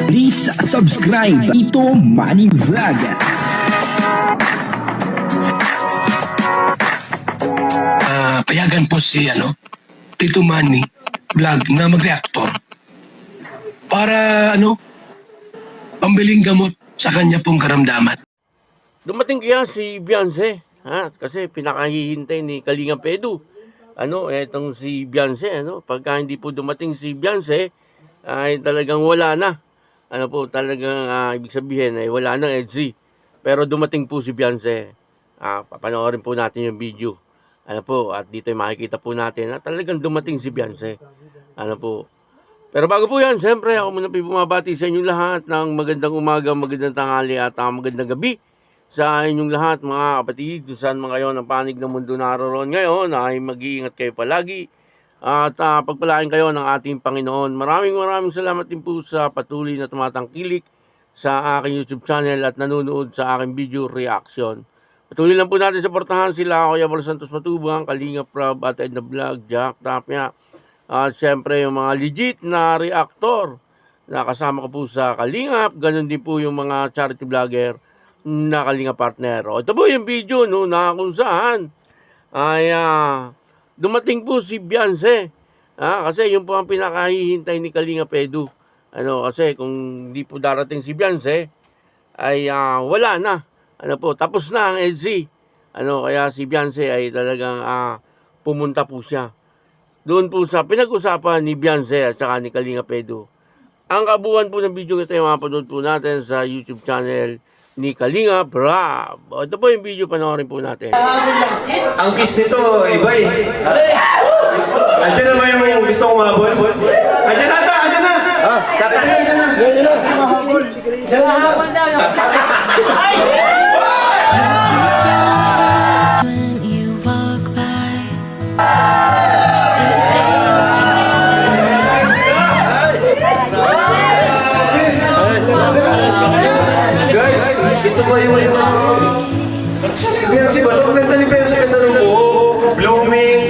Please subscribe Tito Manny Vlog. Payagan po si Tito Manny Vlog na mag-reactor para pambiling gamot sa kanya pong karamdaman. Dumating kaya si Beyonce, kasi pinakahihintay ni Kalinga Pedro. Etong si Beyonce, pagka hindi po dumating si Beyonce, ay talagang wala na. Talagang ibig sabihin ay wala nang EDSI. Pero dumating po si Beyonce. Papanoorin po natin yung video. At dito makikita po natin na talagang dumating si Beyonce. Pero bago po yan, siyempre ako muna bumabati sa inyong lahat ng magandang umaga, magandang tanghali at magandang gabi sa inyong lahat mga kapatid. Kung saan mga kayo ng panig ng mundo naroon ngayon ay mag-iingat kayo palagi at pagpalain kayo ng ating Panginoon. Maraming salamat din po sa patuloy na tumatangkilik sa aking YouTube channel at nanonood sa aking video reaction. Patuloy lang po natin suportahan sila Kuya Bal Santos Matubang, Kalinga Prab at Edna Vlog, Jack Tapia. At syempre yung mga legit na reactor na kasama ko po sa Kalingap. Ganun din po yung mga charity vlogger na Kalinga partner. Ito po yung video na kung saan ay dumating po si Beyonce. Kasi yung po ang pinakahihintay ni Kalinga Pedro. Kasi kung hindi po darating si Beyonce ay wala na. Tapos na ang EDSI. Kaya si Beyonce ay talagang pumunta po siya. Doon po sa pinag-usapan ni Beyonce at saka ni Kalinga Pedro. Ang kabuuan po ng video ito ay mapanood po natin sa YouTube channel ni Kalinga Prab. Ito po yung video, panoorin po natin. Ang kiss nito, iba eh. Andiyan naman yung gusto kong mahabol. Andiyan na! Andiyan na! Andiyan na! Mahabol. When you walk by, Guys, ito ba yung si Beyonce ba? Ang ganda ni Beyonce, ganda ng buhok, blooming.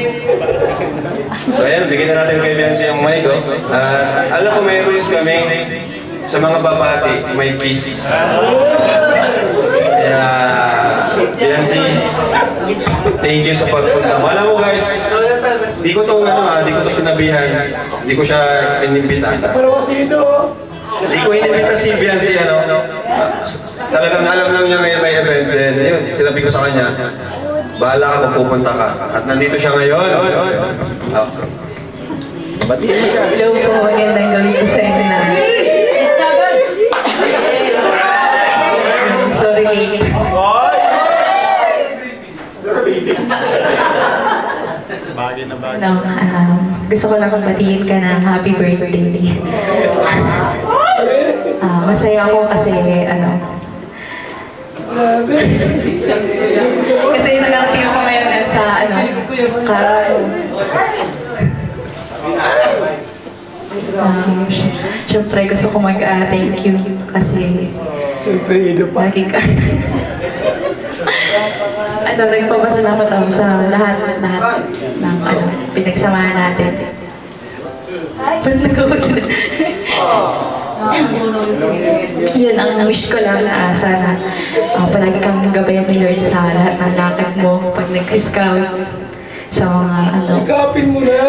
So ayan, bigyan na natin kay Beyonce yung mic. Alam ko may rules kami sa mga babati, may kiss. Kaya, Beyonce, thank you sa pagpunta. Alam mo guys, di ko to sinabihan, di ko siya inimbita. Di ko inimbita si Beyonce, talagang alam lang niya ngayon may event. Then, yun, sinabi ko sa kanya, bahala ka kung pupunta ka. At nandito siya ngayon. Hello po, magandang gabi po sa inyo na. Sorry late. Gusto ko lang batiin ka ng happy birthday. Masaya ako kasi kasi nakakatingin ko ngayon sa syempre gusto ko mag-thank you kasi lagi ka nagpapasalamat ako sa lahat ng pinagsamahan natin. Yun ang wish ko lang na sana palagi kang gabayan ni Lord sa lahat ng lakad mo pag nag-scout sa mga Ikapin mo na!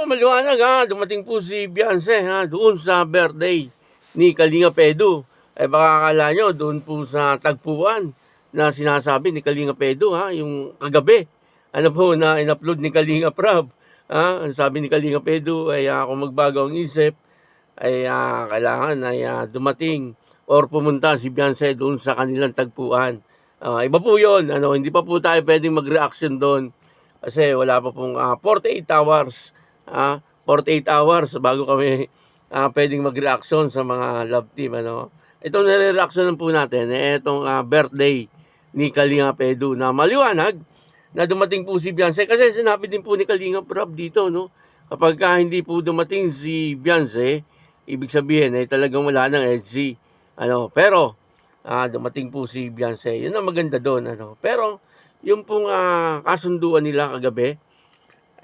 Maliwanag dumating po si Beyonce doon sa birthday ni Kalinga Pedro. Baka akala nyo doon po sa tagpuan na sinasabi ni Kalinga Pedro yung kagabi. Na in-upload ni Kalinga Prab. Ang sabi ni Kalinga Pedro ay kung magbago ang isip ay kailangan ay dumating or pumunta si Beyonce doon sa kanilang tagpuan. Iba po yun. Hindi pa po tayo pwedeng mag-reaction doon kasi wala pa pong 48 hours. 48 hours bago kami pwedeng mag-reaction sa mga love team. Itong nare-reaction po natin itong birthday ni Kalinga Pedro na maliwanag na dumating po si Beyonce. Kasi sinabi din po ni Kalinga Prab dito, kapag hindi po dumating si Beyonce, ibig sabihin ay talagang wala ng EDSI. Pero dumating po si Beyonce. Yun ang maganda doon. Pero yung pong kasunduan nila kagabi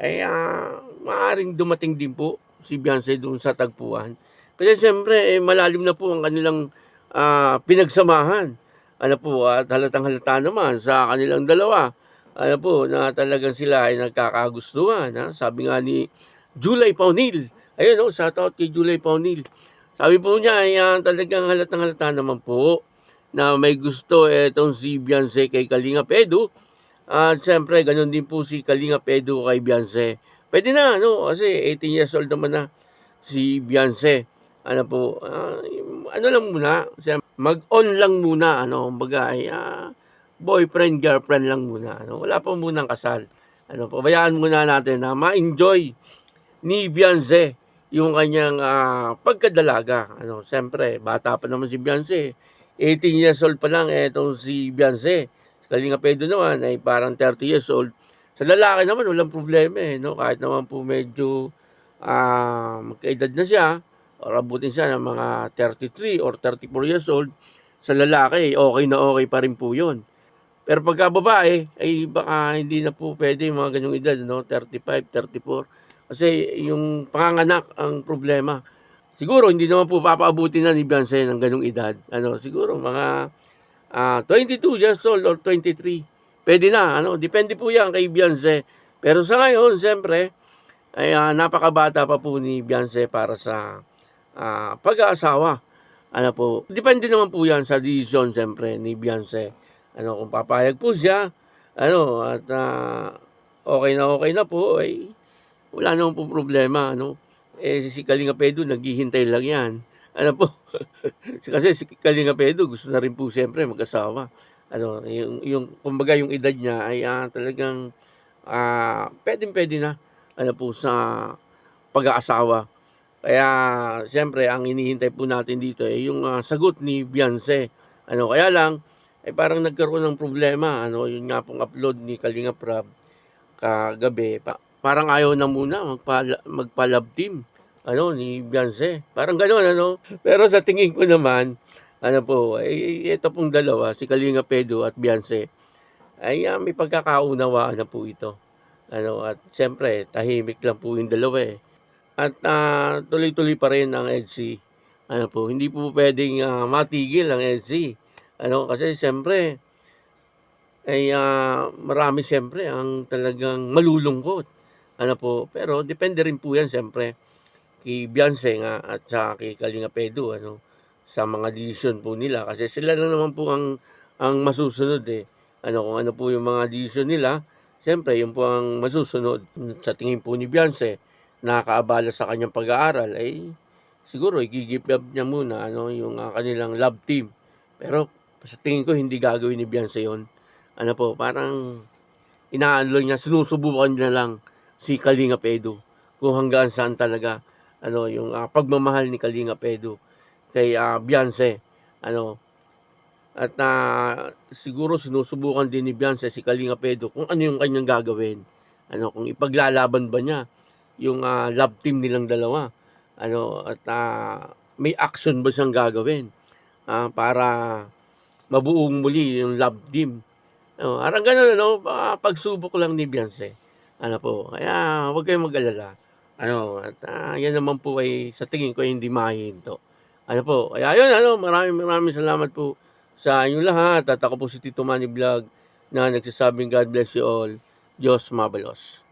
ay maaaring dumating din po si Beyonce doon sa tagpuan. Kasi siyempre, malalim na po ang kanilang pinagsamahan. Ano po, at halatang-halata naman sa kanilang dalawa. Ano po, na talagang sila ay nagkakagustuhan. Ha? Sabi nga ni July Paunil. Ayun, shoutout kay July Paunil. Sabi po niya, ay talagang halatang-halata naman po na may gusto itong si Beyonce kay Kalinga Edu. At siyempre, ganun din po si Kalinga Edu kay Beyonce. Pwede na, kasi 18 years old naman na si Beyonce. Ano po, ano lang muna, mag-on lang muna, kumbaga ay boyfriend, girlfriend lang muna. Wala pa munang kasal. Pabayaan muna natin na ma-enjoy ni Beyonce yung kanyang pagkadalaga. Siyempre, bata pa naman si Beyonce. 18 years old pa lang itong si Beyonce. Kalinga Edu naman ay parang 30 years old. Sa lalaki naman, walang problema kahit naman po medyo magkaedad na siya, o abutin siya ng mga 33 or 34 years old, sa lalaki, okay na okay pa rin po yun. Pero pagka babae, ay baka hindi na po pwede yung mga ganyong edad, 35, 34. Kasi yung panganganak ang problema. Siguro, hindi naman po papaabutin na ni Beyonce ng ganyong edad. Siguro, mga 22 years old or 23. Pwede na, depende po yan kay Beyonce. Pero sa ngayon, siyempre, ay napakabata pa po ni Beyonce para sa pag-aasawa. Depende naman po yan sa decision, siyempre, ni Beyonce. Kung papayag po siya, at okay na po, ay wala naman po problema, si Kalinga Edu, naghihintay lang yan. Kasi si Kalinga Edu, gusto na rin po siyempre mag-asawa. Kumbaga yung edad niya ay talagang pwede na, po sa pag-aasawa. Kaya, siyempre, ang hinihintay po natin dito ay yung sagot ni Beyonce. Kaya lang, ay parang nagkaroon ng problema. Yung nga pong upload ni Kalinga Prab kagabi. Parang ayaw na muna magpa-love team ni Beyonce. Parang gano'n, Pero sa tingin ko naman, ito pong dalawa, si Kalinga Edu at Beyonce, ay may pagkakaunawaan na po ito. At siyempre, tahimik lang po yung dalawa At tuloy-tuloy pa rin ang EDSI. Hindi po pwedeng matigil ang EDSI. Kasi siyempre, ay marami siyempre ang talagang malulungkot. Pero depende rin po yan siyempre kay Beyonce nga at sa kay Kalinga Edu, sa mga decision po nila. Kasi sila lang naman po ang masusunod kung ano po yung mga decision nila, siyempre yun po ang masusunod. Sa tingin po ni Beyonce, nakakaabala sa kanyang pag-aaral, ay siguro i-give up niya muna yung kanilang love team. Pero sa tingin ko hindi gagawin ni Beyonce yun. Parang inaano niya, sinusubukan niya lang si Kalinga Edu kung hanggang saan talaga yung pagmamahal ni Kalinga Edu kay Beyonce. At siguro sinusubukan din ni Beyonce si Kalinga Edu kung ano yung kanyang gagawin. Kung ipaglalaban ba niya yung love team nilang dalawa. At may action ba siyang gagawin para mabuong muli yung love team. Arang gano'n, pagsubok lang ni Beyonce. Kaya huwag kayong mag-alala. At yan naman po ay sa tingin ko hindi mahihinto. Kaya yun, maraming salamat po sa inyong lahat. At ako po si Tito Manny Vlog na nagsasabing God bless you all. Diyos mabalos.